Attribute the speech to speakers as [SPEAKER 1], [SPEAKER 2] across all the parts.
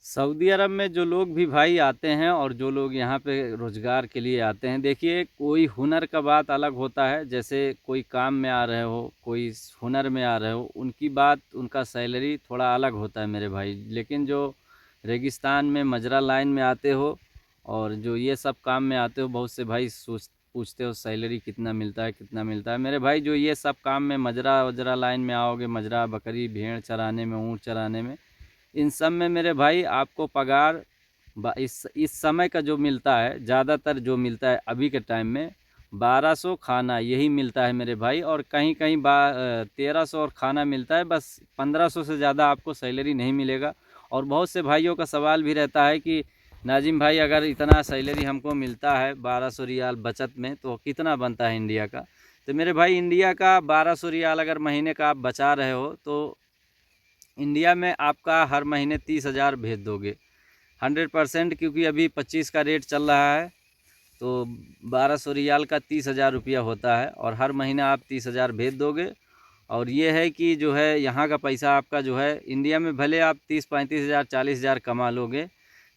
[SPEAKER 1] Saudi अरब में जो लोग भी भाई आते हैं और जो लोग यहाँ पे रोज़गार के लिए आते हैं, देखिए कोई हुनर का बात अलग होता है। जैसे कोई काम में आ रहे हो, कोई हुनर में आ रहे हो, उनकी बात, उनका सैलरी थोड़ा अलग होता है मेरे भाई। लेकिन जो रेगिस्तान में मजरा लाइन में आते हो और जो ये सब काम में आते हो, बहुत से भाई सोच पूछते हो सैलरी कितना मिलता है, कितना मिलता है। मेरे भाई जो ये सब काम में मजरा वजरा लाइन में आओगे, मजरा बकरी भेड़ चराने में, ऊँट चराने में, इन सब में मेरे भाई आपको पगार इस समय का जो मिलता है, ज़्यादातर जो मिलता है अभी के टाइम में 1200 खाना यही मिलता है मेरे भाई। और कहीं कहीं 1300 और खाना मिलता है, बस 1500 से ज़्यादा आपको सैलरी नहीं मिलेगा। और बहुत से भाइयों का सवाल भी रहता है कि नाजिम भाई, अगर इतना सैलरी हमको मिलता है 1200 रियाल बचत में, तो कितना बनता है इंडिया का। तो मेरे भाई इंडिया का 1200 रियाल अगर महीने का आप बचा रहे हो, तो इंडिया में आपका हर महीने 30,000 भेज दोगे 100%। क्योंकि अभी 25 का रेट चल रहा है, तो 1200 रियाल का 30,000 रुपया होता है और हर महीना आप 30,000 भेज दोगे। और ये है कि जो है यहाँ का पैसा आपका जो है, इंडिया में भले आप 30-35,000 40,000 कमा लोगे,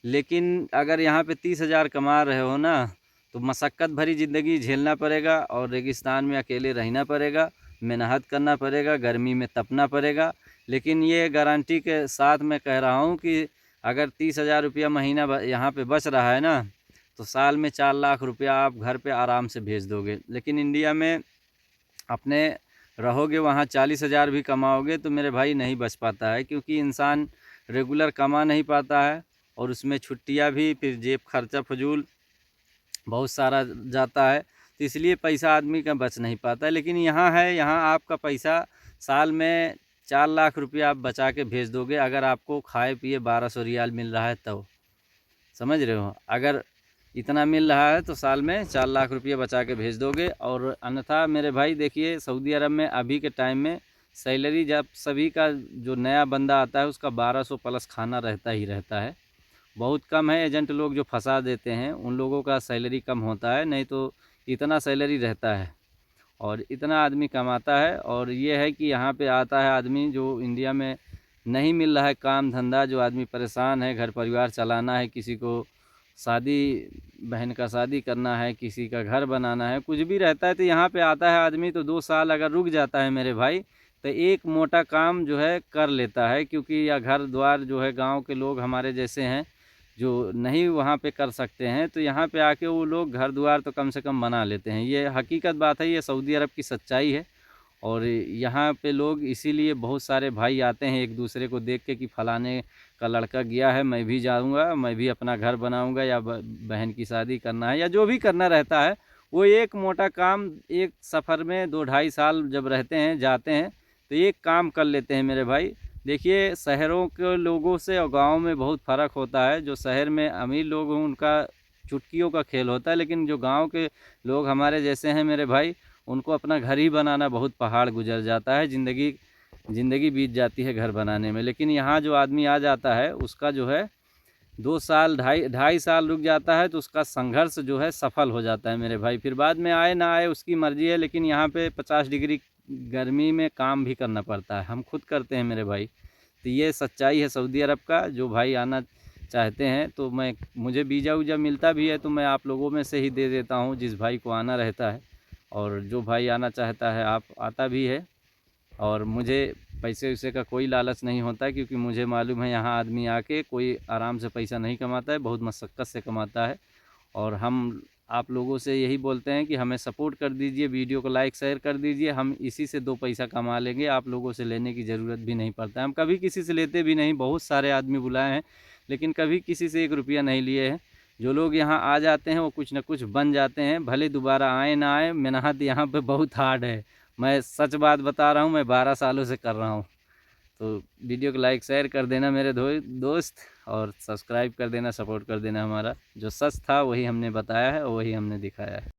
[SPEAKER 1] लेकिन अगर यहाँ पे 30,000 कमा रहे हो ना, तो मशक्क़त भरी ज़िंदगी झेलना पड़ेगा और रेगिस्तान में अकेले रहना पड़ेगा, मेहनत करना पड़ेगा, गर्मी में तपना पड़ेगा। लेकिन ये गारंटी के साथ मैं कह रहा हूँ कि अगर 30,000 रुपया महीना यहाँ पे बच रहा है ना, तो साल में 4 लाख रुपया आप घर पे आराम से भेज दोगे। लेकिन इंडिया में अपने रहोगे, वहाँ 40,000 भी कमाओगे तो मेरे भाई नहीं बच पाता है, क्योंकि इंसान रेगुलर कमा नहीं पाता है और उसमें छुट्टियाँ भी, फिर जेब खर्चा फजूल बहुत सारा जाता है, तो इसलिए पैसा आदमी का बच नहीं पाता है। लेकिन यहाँ है, यहाँ आपका पैसा साल में 4 लाख रुपया आप बचा के भेज दोगे, अगर आपको खाए पिए 1200 रियाल मिल रहा है तो। समझ रहे हो, अगर इतना मिल रहा है तो साल में 4 लाख रुपया बचा के भेज दोगे। और अन्यथा मेरे भाई देखिए, सऊदी अरब में अभी के टाइम में सैलरी, जब सभी का जो नया बंदा आता है उसका 1200 प्लस खाना रहता ही रहता है। बहुत कम है एजेंट लोग जो फंसा देते हैं, उन लोगों का सैलरी कम होता है, नहीं तो इतना सैलरी रहता है और इतना आदमी कमाता है। और ये है कि यहाँ पे आता है आदमी जो इंडिया में नहीं मिल रहा है काम धंधा, जो आदमी परेशान है, घर परिवार चलाना है, किसी को शादी, बहन का शादी करना है, किसी का घर बनाना है, कुछ भी रहता है, तो यहाँ पे आता है आदमी। तो 2 साल अगर रुक जाता है मेरे भाई, तो एक मोटा काम जो है कर लेता है। क्योंकि या घर द्वार जो है, गांव के लोग हमारे जैसे हैं जो नहीं वहाँ पे कर सकते हैं, तो यहाँ पे आके वो लोग घर द्वार तो कम से कम बना लेते हैं। ये हकीकत बात है, ये सऊदी अरब की सच्चाई है। और यहाँ पे लोग इसीलिए बहुत सारे भाई आते हैं एक दूसरे को देख के कि फ़लाने का लड़का गया है, मैं भी जाऊँगा, मैं भी अपना घर बनाऊँगा, या बहन की शादी करना है, या जो भी करना रहता है, वो एक मोटा काम एक सफ़र में 2-2.5 साल जब रहते हैं, जाते हैं, तो एक काम कर लेते हैं मेरे भाई। देखिए शहरों के लोगों से और गाँव में बहुत फ़र्क होता है। जो शहर में अमीर लोग हैं उनका चुटकियों का खेल होता है, लेकिन जो गाँव के लोग हमारे जैसे हैं मेरे भाई, उनको अपना घर ही बनाना बहुत पहाड़ गुजर जाता है, ज़िंदगी ज़िंदगी बीत जाती है घर बनाने में। लेकिन यहाँ जो आदमी आ जाता है, उसका जो है 2 साल, ढाई ढाई साल रुक जाता है, तो उसका संघर्ष जो है सफल हो जाता है मेरे भाई। फिर बाद में आए ना आए उसकी मर्ज़ी है, लेकिन यहाँ पे 50 डिग्री गर्मी में काम भी करना पड़ता है, हम खुद करते हैं मेरे भाई। तो ये सच्चाई है सऊदी अरब का। जो भाई आना चाहते हैं, तो मुझे वीज़ा वूज़ा मिलता भी है, तो मैं आप लोगों में से ही दे देता हूँ जिस भाई को आना रहता है। और जो भाई आना चाहता है, आप आता भी है। और मुझे पैसे वैसे का कोई लालच नहीं होता, क्योंकि मुझे मालूम है यहाँ आदमी आके कोई आराम से पैसा नहीं कमाता है, बहुत मशक्क़त से कमाता है। और हम आप लोगों से यही बोलते हैं कि हमें सपोर्ट कर दीजिए, वीडियो को लाइक शेयर कर दीजिए, हम इसी से 2 पैसा कमा लेंगे, आप लोगों से लेने की ज़रूरत भी नहीं पड़ता है। हम कभी किसी से लेते भी नहीं, बहुत सारे आदमी बुलाए हैं, लेकिन कभी किसी से 1 रुपया नहीं लिए हैं। जो लोग यहाँ आ जाते हैं वो कुछ ना कुछ बन जाते हैं, भले दोबारा आए ना आए, मेहनत यहाँ पे बहुत हार्ड है। मैं सच बात बता रहा हूँ, मैं 12 सालों से कर रहा हूँ। तो वीडियो को लाइक शेयर कर देना मेरे दोस्त, और सब्सक्राइब कर देना, सपोर्ट कर देना। हमारा जो सच था वही हमने बताया है और वही हमने दिखाया है।